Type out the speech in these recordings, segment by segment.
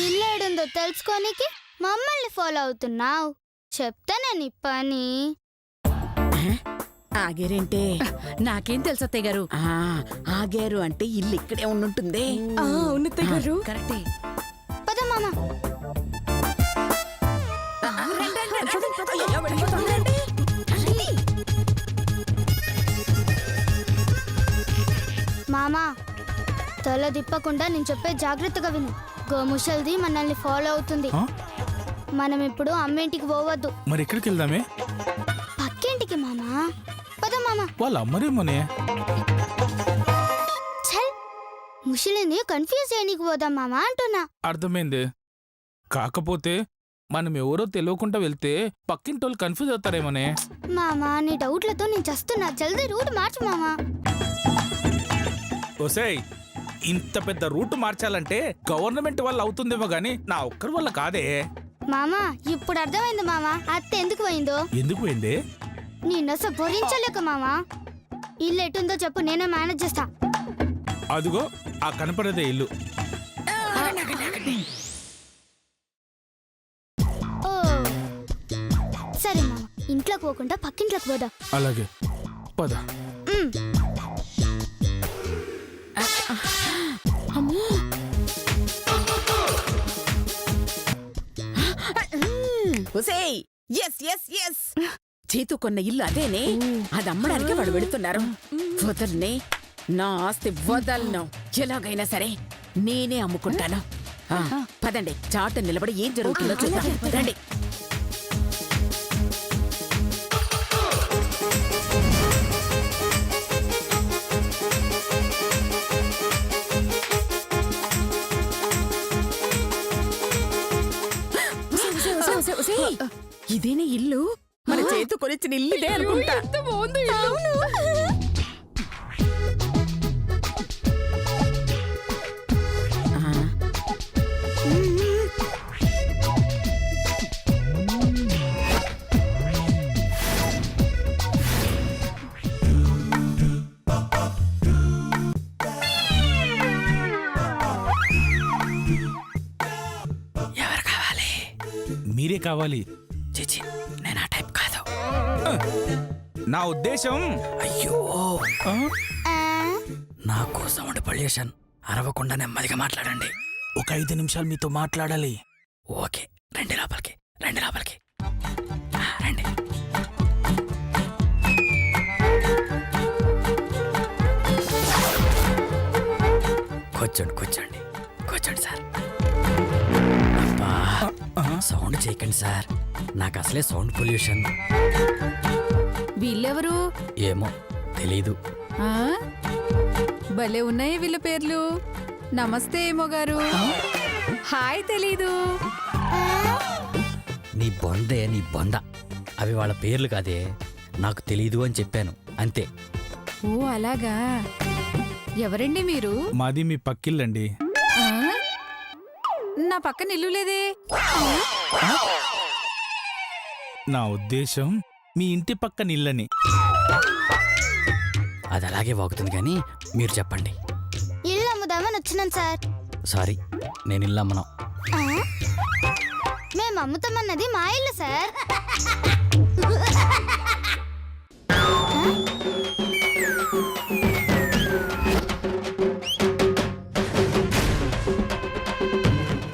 ఇల్లేడుందో తెలుసుకోనికి మమ్మల్ని ఫాలో అవుతున్నావు. చెప్తానే నీ పని. ఆగేరేంటే? నాకేం తెలుసు అత్తయ్య గారు. ఆగారు అంటే ఇల్లు ఇక్కడే ఉండుంటుంది. అవును అత్తయ్య గారు. కరెక్టే. పద మామ. మామా తల దిప్పకుండా నేను చెప్పే జాగ్రత్తగా విను. గోముషల్ది మనల్ని ఫాలో అవుతుంది. మనం ఇప్పుడు అమ్మేంటికి పోవద్దు. మరి ఎక్కడికి వెళ్దామే? పక్కేంటికి మామా. పద మామా. వాళ్ళ అమ్మరేమోనే. చల్, ముషిలిని కన్ఫ్యూజ్ చేయనీకి పోదాం మామా అంటున్నా. అర్థమైంది. కాకపోతే మనం ఎవరో తెలియకుండా వెళ్తే పక్కింటోళ్ళు కన్ఫ్యూజ్ అవుతారేమోనే. మామా నీ డౌట్లతో నేను చస్తున్నా. జల్దీ రూట్ మార్చు మామా. ఓసేయ్, ఇంత పెద్ద రూట్ మార్చాలంటే గవర్నమెంట్ వల్ల అవుతుందేమో గానీ నా ఒక్కరి వల్ల కాదే. మామా ఇప్పుడు అర్థమైంది మామా అత్త ఎందుకు పోయిందో. ఎందుకు పోయింది? నిన్నస భరించలేక మామా. ఇల్లు ఎటుందో చెప్పు, నేనే మేనేజ్ చేస్తా. అదిగో ఆ కనపడేదే ఇల్లు. ఓ సరే మామా, ఇంట్లోకి పోకుండా పక్కింట్లోకి పోదా. అలాగే పద. చేతు కొన్న ఇల్లు అదేనే. అది అమ్మడానికి వాడు వెళుతున్నారు. వదల్నే, నా ఆస్తి వదలను. ఎలాగైనా సరే నేనే అమ్ముకుంటాను. పదండి, చాట నిలబడి ఏం జరుగుతుందో చూద్దాం. రండి. ఇదేనే ఇల్లు? మన చేతు కొనిచ్చిన ఇల్లుదే అనుకుంటా. ఎవరు కావాలి? మీరే కావాలి. చిచి, నేను ఆ టైప్ కాదు. నా ఉద్దేశం. అయ్యో, ఆ? నాకు సౌండ్ పొల్యూషన్. అరవకుండా నెమ్మదిగా మాట్లాడండి. ఒక 5 నిమిషాలు మీతో మాట్లాడాలి. ఓకే, రండి లోపలికి, రండి లోపలికి. రండి. కూర్చోండి కూర్చోండి కూర్చోండి సార్. అబ్బా, సౌండ్ చేయకండి సార్. నాకు అసలే సౌండ్ పొల్యూషన్. వీళ్ళెవరు? ఏమో తెలీదు. భలే ఉన్నాయి వీళ్ళ పేర్లు. నమస్తే ఏమో గారు. హాయ్ తెలీదు. నీ బొందే, నీ బొంద. అవి వాళ్ళ పేర్లు కాదే, నాకు తెలీదు అని చెప్పాను అంతే. ఓ అలాగా. ఎవరండి మీరు? మాది మీ పక్కిల్లండి. నా పక్కన ఇల్లు లేదే. నా ఉద్దేశం మీ ఇంటి పక్కన ఇల్లని. అది అలాగే వాగుతుంది కానీ మీరు చెప్పండి. ఇల్లు అమ్ముదామని వచ్చినాం సార్. సారీ, నేను ఇల్లు అమ్మను. మేము అమ్ముతామన్నది మా ఇల్లు సార్.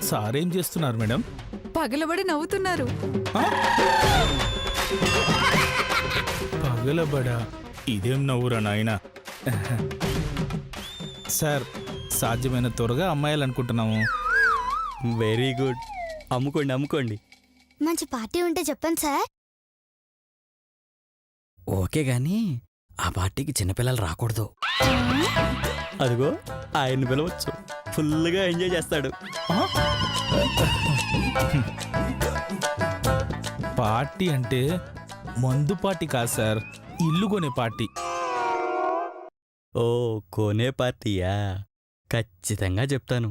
సార్ ఏం చేస్తున్నారు మేడం? పగలబడి నవ్వుతున్నారు. పగలబడా? ఇదేం నవ్వురా నాయనా. సార్, సాధ్యమైన త్వరగా అమ్మాయాలనుకుంటున్నాము. Very good, అమ్ముకోండి అమ్ముకోండి. మంచి పార్టీ ఉంటే చెప్పండి సార్. ఓకే గాని ఆ పార్టీకి చిన్నపిల్లలు రాకూడదు. అదిగో ఆయన్ని పిలవచ్చు, ఫుల్గా ఎంజాయ్ చేస్తాడు. పార్టీ అంటే మందు పార్టీ కాదు సార్, ఇల్లు కొనే పార్టీ. ఓ, కొనే పార్టీయా? ఖచ్చితంగా చెప్తాను.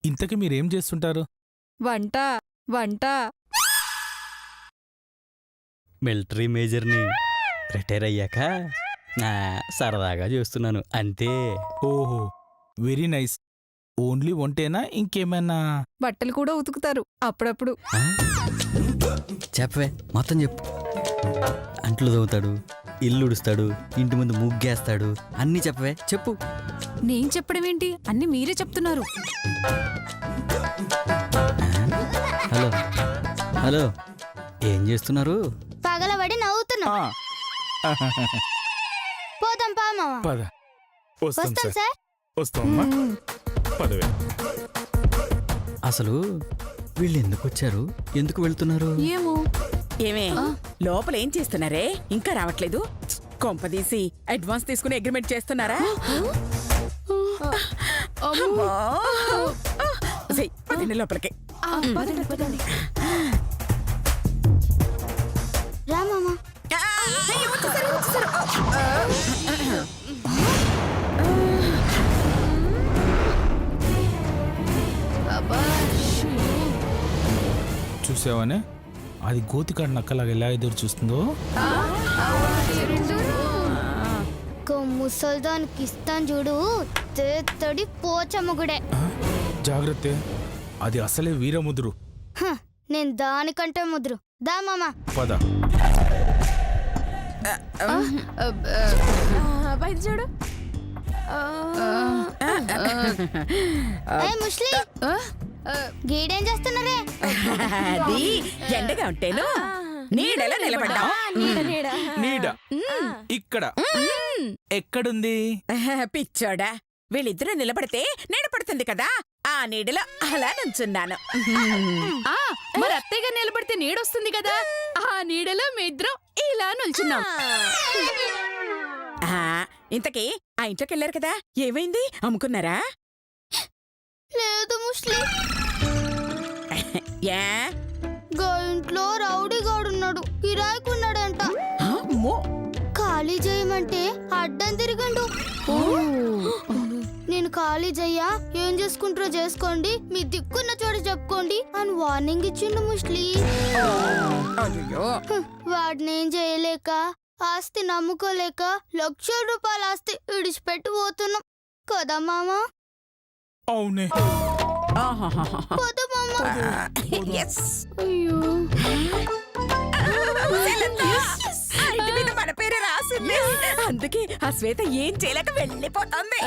ఇంతకీ మీరేం చేస్తుంటారు? వంట వంట. మిలిటరీ మేజర్ని. రిటైర్ అయ్యాక సరదాగా చేస్తున్నాను అంతే. ఓహో వెరీ నైస్. ఓన్లీ ఒంటేనా ఇంకేమైనా? బట్టలు కూడా ఉతుకుతారు అప్పుడప్పుడు. ఆ? చెప్పవే మొత్తం చెప్పు. అంట్లు తవ్వుతాడు, ఇల్లు ఉడుస్తాడు, ఇంటి ముందు ముగ్గేస్తాడు, అన్నీ చెప్పవే చెప్పు. నేను చెప్పడం ఏంటి, అన్ని మీరే చెప్తున్నారు. హలో హలో, ఏం చేస్తున్నారు? పగలబడి నవ్వుతున్నాం. ఆ, పోదాం పా మామ. పద. వస్తాం వస్తాం సార్. సార్. వస్తామమ్మా. పదవే. అసలు వీళ్ళు ఎందుకు వచ్చారు, ఎందుకు వెళ్తున్నారు? ఏమో. ఏమే లోపల ఏం చేస్తున్నారే? ఇంకా రావట్లేదు? కొంపదీసి అడ్వాన్స్ తీసుకుని అగ్రిమెంట్ చేస్తున్నారా? అమ్మో. సై, పదండి లోపలికి. రా మామ. చూసావనే అది గోతికాడు నక్కలాగా ఎలా ఎదురు చూస్తుందో. ముసల్దానికి ఇస్తాను చూడు, తేత్తడి పోచమ్మగుడే. జాగ్రత్త, అది అసలే వీరముద్రు. నేను దానికంటే ముద్రు. దా మామ. పద. బయట చూడు. ఏ ముస్లి, గీడేం చేస్తున్నారే? అది ఎండగా ఉంటేను నీడలో నిలబడ్డా. నీడ ఇక్కడ ఎక్కడుంది? పిచ్చోడా, వీళ్ళిద్దరూ నిలబడితే నీడ పడుతుంది కదా, ఆ నీడలో అలా నుంచున్నాను. మరి అత్తయ్యగా నిలబడితే నీడొస్తుంది కదా, ఆ నీడలో మీ ఇద్దరం ఇలా నిల్చున్నాం. ఇంతకీ ఆ ఇంట్లోకి వెళ్ళారు కదా, ఏమైంది? అమ్ముకున్నారా? లేదు ముస్లి, ఏ గా ఇంట్లో రౌడీగాడున్నాడు, కిరాయికున్నాడంట. అమ్మో. ఖాళీ చేయమంటే అడ్డం తిరిగండు. నేను ఖాళీ చెయ్యా, ఏం చేసుకుంటారో చేసుకోండి, మీ దిక్కున్న చోట చెప్పుకోండి అని వార్నింగ్ ఇచ్చిండు ముస్లి. అయ్యో. వాడినేం చేయలేక, ఆస్తి నమ్ముకోలేక లక్షల రూపాయల ఆస్తి విడిచిపెట్టి పోతున్నాం కదా మామా. అవునే. పోదు మామా. Yes. అయ్యో, ఆ ఇంటి మీద మన పేరే రాసింది. అందుకే ఆ శ్వేత ఏం చేయలేక వెళ్ళిపోతుంది.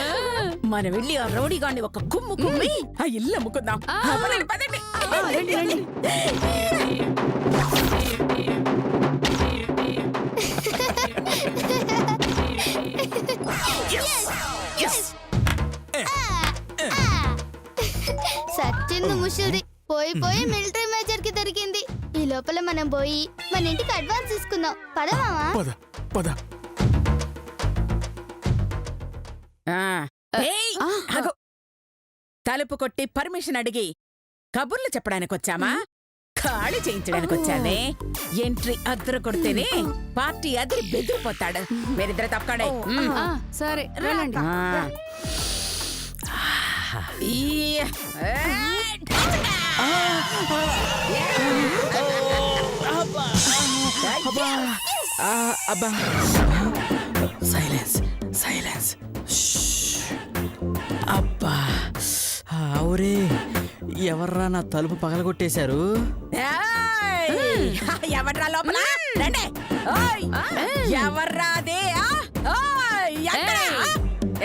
మనం వెళ్ళి ఆ రౌడీగాన్ని ఒక కుమ్ము కుమ్మి ఆ ఇల్లు అమ్ముకుందాం. పదండి, పదండి. సచ్చింది ముషిల్ది. పోయి పోయి మిలిటరీ మేజర్ కి దొరికింది. ఈ లోపల మనం పోయి మన ఇంటికి అడ్వాన్స్ తీసుకుందాం. పద మామా. పద పద. ఆగు. తలుపు కొట్టి పర్మిషన్ అడిగి కబుర్లు చెప్పడానికి వచ్చామా, ఖాళీ చేయించడానికి వచ్చానే? ఎంట్రీ అద్దరు కొడితేనే పార్టీ అదిరి బెదిరిపోతాడు. మీరిద్దరు తప్పకాడే. సరే వెళ్ళండి. అబ్బా, సైలెన్స్ సైలెన్స్. అబ్బా, అవురే, ఎవర్రా నా తలుపు పగలగొట్టేశారు? ఎవర్రా లోపల? రండి. ఓయ్, ఎవర్రా అదే?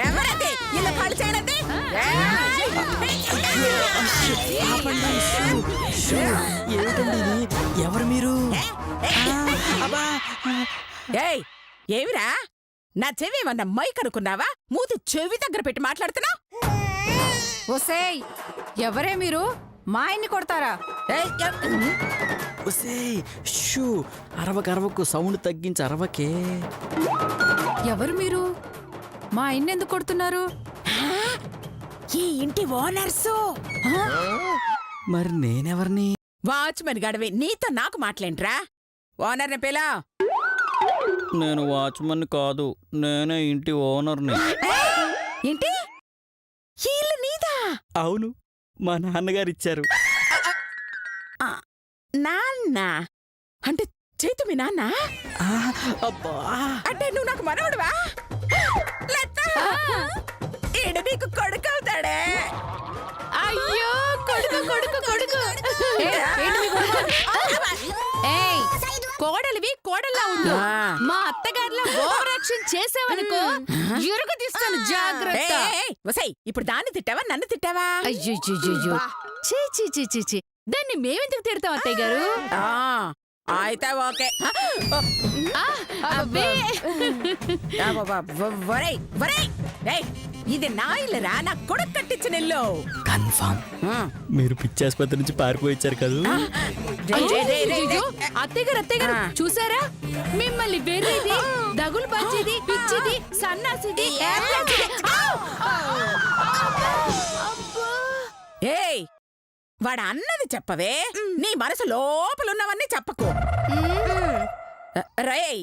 ఎవరది ఇలా ఖాళీ చేయనది? ఏమిటండి ఇది? ఎవరు మీరు? ఏయ్, ఏమిరా? నా చెవి ఏమన్నా మైక్ అనుకున్నావా? మూతి చెవి దగ్గర పెట్టి మాట్లాడుతున్నా? ఒసేయ్, ఎవరే మీరు? మా ఆయన్ని కొడతారా? అరవకు, సౌండ్ తగ్గించి అరవకే. ఎవరు మీరు? మా ఆయన్ని ఎందుకు కొడుతున్నారు? ఈ ఇంటి ఓనర్సు. మరి నేనెవరిని? వాచ్మెన్ గడవి, నీతో నాకు మాట్లాంట్రా? ఓనర్ని పిలా. నేను వాచ్మన్ కాదు, నేనే ఇంటి ఓనర్ని. ఏంటి? ఈ ఇల్లు నీదా? అవును, మా నాన్నగారు ఇచ్చారు. నాన్న అంటే చైతు మీ నాన్న అబ్బా అంటే నువ్వు నాకు మనవడువా ఈడు నీకు కొడుకు అవుతాడే. అయ్యో కొడుకు కొడుకు కొడుకు ఏయ్, కోడలివి కోడల్లా ఉండు. మా అత్తగారిలో ఓవర్ యాక్షన్ చేసావనుకో ఎరుగు తీస్తాను, జాగ్రత్త. వసై ఇప్పుడు దాన్ని తిట్టావా నన్ను తిట్టావా? అయ్యో చీ చీ చీ చీ చీ, దాన్ని మేమెందుకు తిడతాం అత్తయ్య గారు? అయితే ఓకే. ఆ, అబ్బే. ఒరేయ్, ఒరేయ్, ఏయ్, ఇది నా ఇల్లురా, నా కొడుకు కట్టించిన ఇల్లు. కన్ఫామ్ మీరు పిచ్చి ఆసుపత్రి నుంచి పారిపోయి వచ్చారు కదా. అయ్యో, అత్తయ్య గారు చూసారా, మిమ్మల్ని వెర్రిది, దగులు పచ్చేది, పిచ్చిది, సన్నాసిది, ఏర్లాంటిది. ఏయ్ వాడు అన్నది చెప్పవే, నీ మనసు లోపలున్నవన్నీ చెప్పకు. రేయ్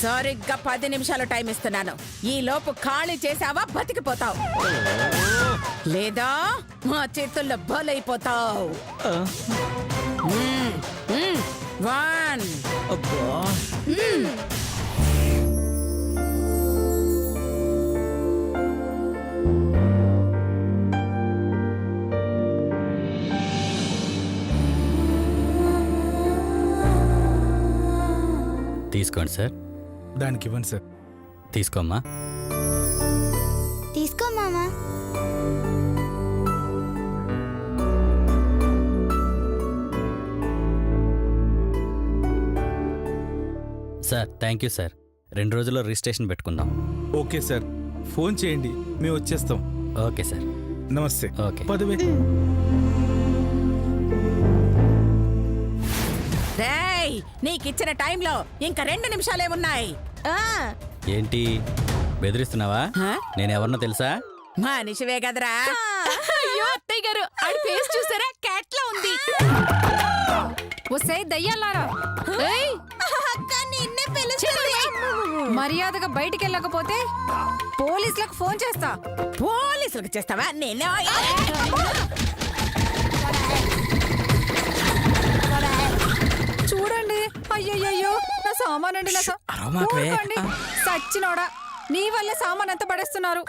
సరిగ్గా 10 నిమిషాలు టైం ఇస్తున్నాను. ఈ లోపు ఖాళీ చేసావా బతికిపోతావు, లేదా మా చేతుల్లో బలైపోతావు. 1 అబ్బా తీసుకోండి సార్. దానికి ఇవ్వండి సార్. తీసుకోమ్మా. తీసుకో మామా. Sir thank you sir. 2 రోజుల్లో రిజిస్ట్రేషన్ పెట్టుకుందాం. ఓకే సార్, ఫోన్ చేయండి, మేము వచ్చేస్తాం. Okay sir. నమస్తే. ఓకే. పదవే. రేయ్ నీకిచ్చిన టైంలో ఇంకా 2 నిమిషాలే ఉన్నాయి. ఏంటి బెదిరిస్తున్నావా? నేను ఎవరినో తెలుసా? మనిషివే కదరా. అయ్యో అత్తయ్య గారు, ఆడి ఫేస్ చూసారా, క్యాట్ లా ఉంది. ఒసే దయ్యాలారా, మర్యాదగా బయటికి వెళ్ళకపోతే పోలీసులకు ఫోన్ చేస్తా. పోలీసులకు చేస్తావా? నేను చూడండి, అయ్యయ్యో నా సామాన్ అండి. అరవమాకవే. సచ్చినోడా, నీ వల్ల సామాన్ ఎంత పడేస్తున్నారు.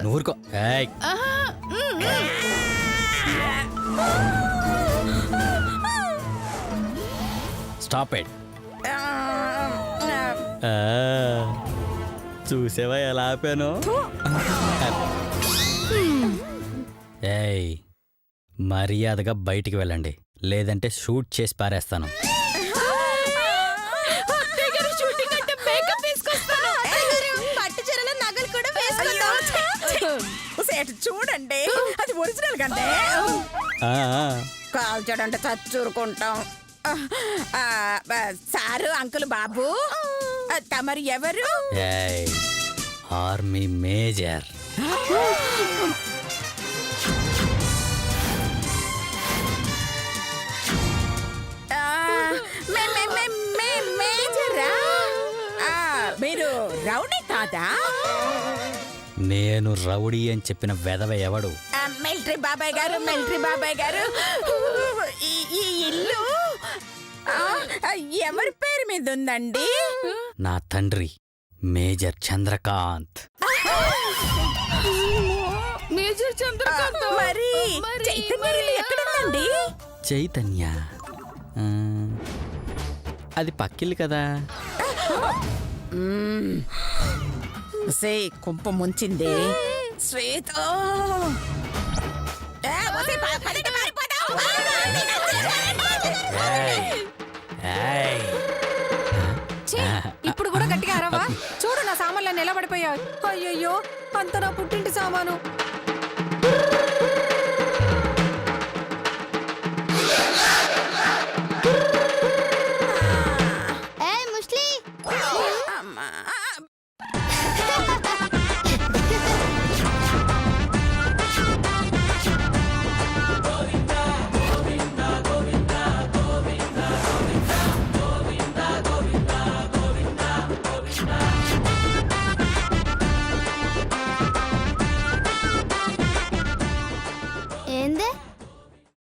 నూరుకో. Stop it. చూసావా ఎలా ఆపాను? ఏయ్ మర్యాదగా బయటికి వెళ్ళండి, లేదంటే షూట్ చేసి పారేస్తాను. చూడండి అది ఒరిజినల్ కంటే కాల్చడంటే చచ్చూరుకుంటాం. సారు అంకుల్ బాబు తమరు ఎవరు? Army major. మేజరా? మీరు రౌడీ కాదా? నేను రౌడీ అని చెప్పిన వెధవ ఎవడు? మిలిటరీ బాబాయ్ గారు, మిలిటరీ బాబాయ్ గారు. ఈ ఇల్లు ఎవరి పేరు మీద ఉందండి? నా తండ్రి మేజర్ చంద్రకాంత్. మేజర్ చంద్రకాంత్. మరి చైతన్య ఇల్లు ఎక్కడుందండి? చైతన్య అది పక్కిల్లు కదా. సే కుంప ముంచింది శ్వేత. ఇప్పుడు కూడా గట్టిగా అరవా. చూడు నా సామాన్లు నిలబడిపోయావు. అయ్యయ్యో అంత నా పుట్టింటి సామాను.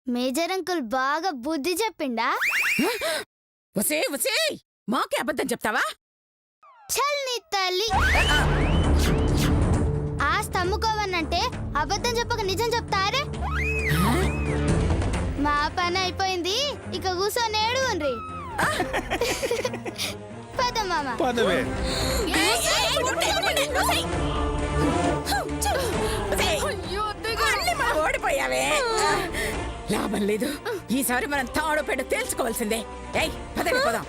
మేజర్ అంకుల్ బాగా బుద్ధి చెప్పిండా? వసే వసే మాకే అబద్ధం చెప్తావా? చల్ నీ తల్లి. ఆస్తి అమ్ముకోవనంటే అబద్ధం చెప్పక నిజం చెప్తారే. మా పని అయిపోయింది, ఇక కూర్చొని ఏడువండ్రి. పద మామ. పదవే. ఓడిపోయావే. లాభం లేదు, ఈసారి మనం తాడో పెడ తేల్చుకోవాల్సిందే. ఏయ్ పదండి పోదాం.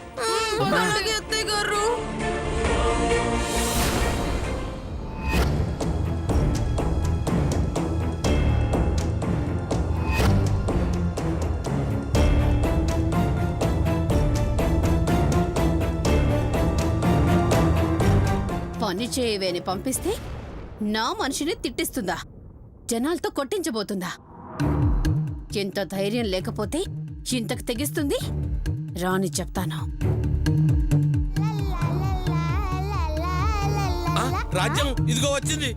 పని చేయవేని పంపిస్తే నా మనిషిని తిట్టిస్తుందా? జనాలతో కొట్టించబోతుందా? ఎంత ధైర్యం లేకపోతే ఇంతకు తెగిస్తుంది? రాని చెప్తాను. రాజ్యం ఇదిగో వచ్చింది.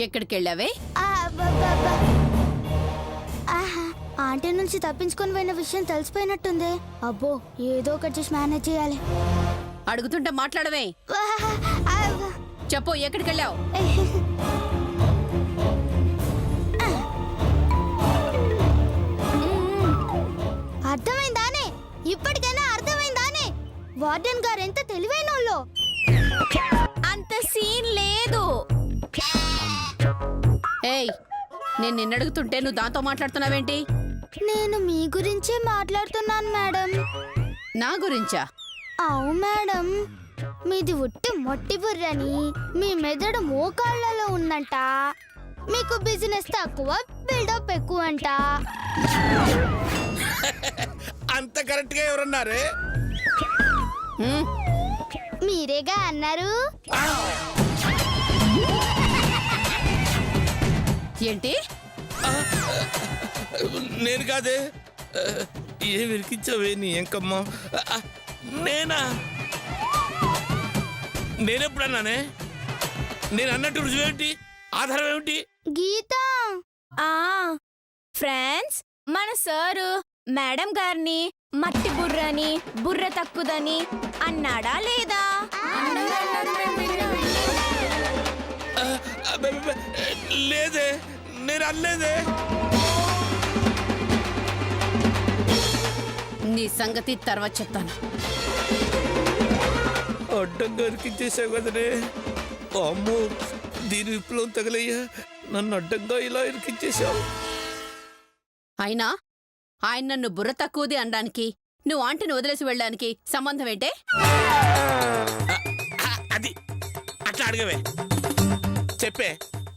ఎక్కడికెళ్ళావే? ఆంటీ నుంచి తప్పించుకొని పోయిన విషయం తెలిసిపోయినట్టుంది. అబ్బో, ఏదో ఒకటి చేసి మేనేజ్ చేయాలి. అడుగుతుంటే మాట్లాడవే. చెప్పు, ఎక్కడికెళ్ళావు? అర్థమైందానే? ఇప్పటికైనా అర్థమైందానే? వార్డెన్ గారు ఎంత తెలివైన వాళ్ళు. అంత సీన్ లేదు. ఏయ్, నేను నిన్నడుగుతుంటే నువ్వు దాంతో మాట్లాడుతున్నావేంటి? నేను మీ గురించే మాట్లాడుతున్నాను మేడం. నా గురించా? అవు మేడం, మీది ఉట్టి మొట్టి బుర్రని, మీ మెదడు మోకాళ్ళలో ఉందంట, మీకు బిజినెస్ తక్కువ బిల్డప్ ఎక్కువ అంట. అంత కరెక్ట్ గా ఎవరన్నారే? మీరేగా అన్నారు. ఏంటి? నేను కాదే. ఏం విరికించావే నీ ఎంకమ్మ? నేనా? నేనెప్పుడన్నానే? నేను అన్నట్టు రుజువేంటి? ఆధారం ఏమిటి? గీత, ఫ్రెండ్స్, మన సారు మేడం గారిని మట్టి బుర్రని, బుర్ర తక్కుదని అన్నాడా లేదా? లేదే, నేను అనలేదే. నీ సంగతి తర్వాత చెప్తాను. అడ్డంగా ఇరికించేసావు కదనే. అమ్మో, దీని విప్లవం తగలయ్యా. నన్ను అడ్డంగా ఇలా ఇరికించేశావు. అయినా ఆయన నన్ను బుర్ర తక్కువది అనడానికి, నువ్వు ఆంటీని వదిలేసి వెళ్ళడానికి సంబంధం ఏంటే? అది అట్లా అడగవే. చెప్పే,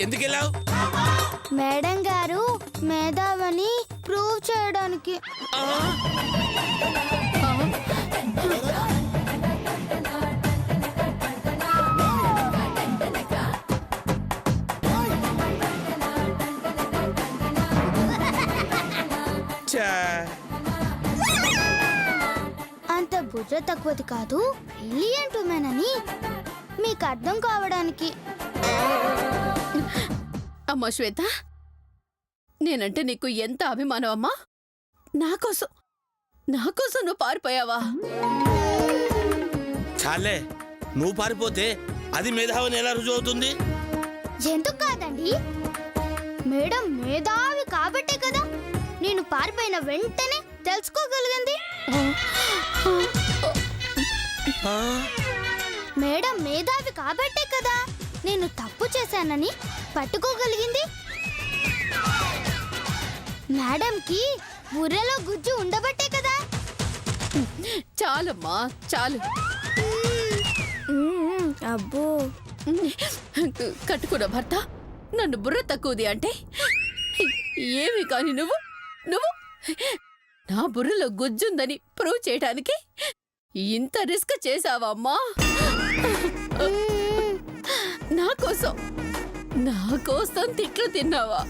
ఎందుకెళ్ళావు? మేడం గారు మేధావని ప్రూవ్ చేయడానికి. అంత బుర్ర తక్కువది కాదు, బ్రిలియంట్ ఉమెన్ అని మీకు అర్థం కావడానికి. అమ్మా శ్వేత, నేనంటే నీకు ఎంత అభిమానం అమ్మా. నాకోసం నువ్వు పారిపోయావా? చాలే, నువ్వు పారిపోతే అది మేధావిని ఎలా రుజువు అవుతుంది? ఎందుకు కాదండి, మేడం మేధావి కాబట్టే కదా నేను పారిపోయిన వెంటనే తెలుసుకోగలిగింది. మేడం మేధావి కాబట్టే కదా నేను తప్పు చేశానని పట్టుకోగలిగింది. మేడంకి బుర్రలో గుజ్జు ఉండబట్టే కదా. చాలమ్మా, చాలు. అబ్బో, కట్టుకున్న భర్త నన్ను బుర్ర తక్కువది అంటే ఏమి కాని నువ్వు నా బుర్రలో గుజ్జుందని ప్రూవ్ చేయడానికి ఇంత రిస్క్ చేసావమ్మా నా కోసం తిట్లు తిన్నావా?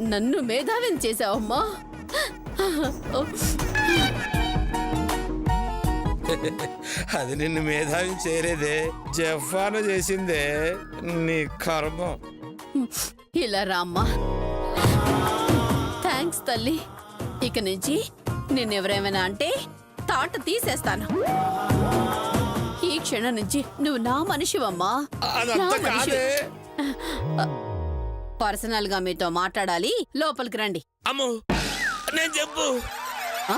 నన్ను మేధావిని చేసావమ్మా. అది నిన్ను మేధావి చేయలేదే, జఫాను చేసిందే. నీ కర్మ. ఇలా రామ్మా. థ్యాంక్స్ తల్లి. ఇక నుంచి నిన్నెవరేమైనా అంటే తాట తీసేస్తాను. ఈ క్షణం నుంచి నువ్వు నా మనిషివమ్మా. అదంతా కాదే. పర్సనల్ గా మీతో మాట్లాడాలి. లోపలికి రండి. అమ్మో, నేను చెప్పు. ఆ?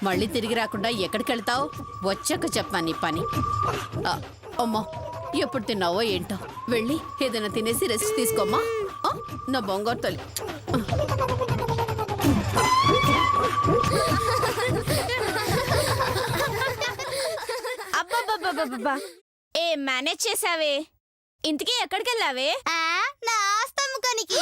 మళ్ళీ తిరిగి రాకుండా ఎక్కడికి వెళ్తావు? వచ్చాక చెప్పా నీ పని. అమ్మా, ఎప్పుడు తిన్నావో ఏంటో. వెళ్ళి ఏదైనా తినేసి రెస్ట్ తీసుకోమ్మా. నా బొంగారు తల్లి. అబ్బబ్బబ్బబ్బబ్బా, ఏ మేనేజ్ చేసావే? ఇంతకీ ఎక్కడికి వెళ్ళావే? నా ఆస్తమ్మకానికి